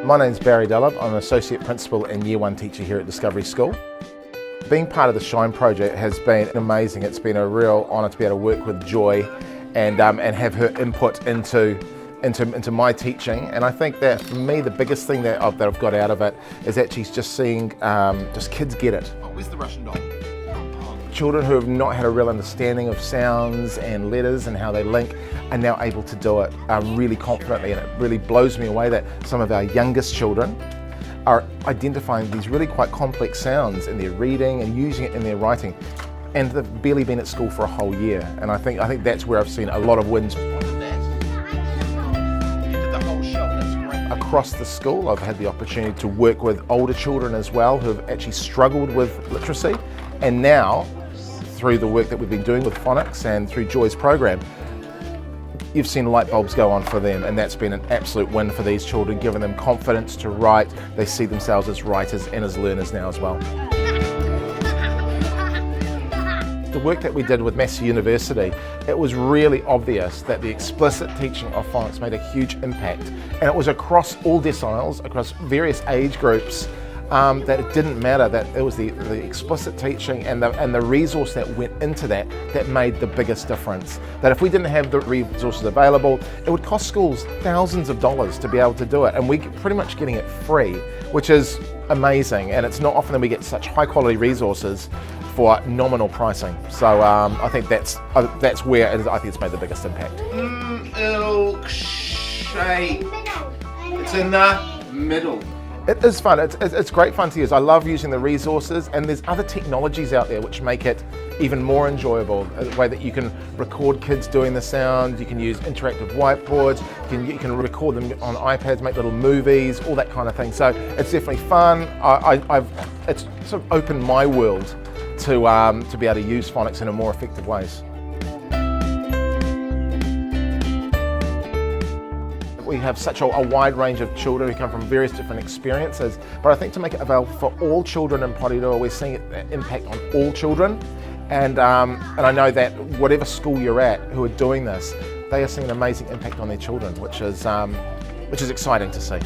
My name's Barry Dallop. I'm an Associate Principal and Year 1 teacher here at Discovery School. Being part of the Shine project has been amazing. It's been a real honour to be able to work with Joy and have her input into my teaching. And I think that for me the biggest thing that I've got out of it is actually just seeing just kids get it. Oh, where's the Russian doll? Children who have not had a real understanding of sounds and letters and how they link are now able to do it really confidently, and it really blows me away that some of our youngest children are identifying these really quite complex sounds in their reading and using it in their writing, and they've barely been at school for a whole year. And I think that's where I've seen a lot of wins. Across the school, I've had the opportunity to work with older children as well who have actually struggled with literacy, and now through the work that we've been doing with phonics and through Joy's program, you've seen light bulbs go on for them, and that's been an absolute win for these children, giving them confidence to write. They see themselves as writers and as learners now as well. The work that we did with Massey University, it was really obvious that the explicit teaching of phonics made a huge impact, and it was across all deciles, across various age groups, that it didn't matter, that it was the explicit teaching and the resource that went into that made the biggest difference. That if we didn't have the resources available, it would cost schools thousands of dollars to be able to do it, and we're pretty much getting it free, which is amazing. And it's not often that we get such high quality resources for nominal pricing. So I think that's where I think it's made the biggest impact. Milkshake. It's in the middle. It is fun. It's great fun to use. I love using the resources, and there's other technologies out there which make it even more enjoyable. The way that you can record kids doing the sound, you can use interactive whiteboards, you can record them on iPads, make little movies, all that kind of thing. So it's definitely fun. It's sort of opened my world to be able to use phonics in a more effective ways. We have such a wide range of children who come from various different experiences, but I think to make it available for all children in Porirua, we're seeing an impact on all children, and I know that whatever school you're at who are doing this, they are seeing an amazing impact on their children, which is exciting to see.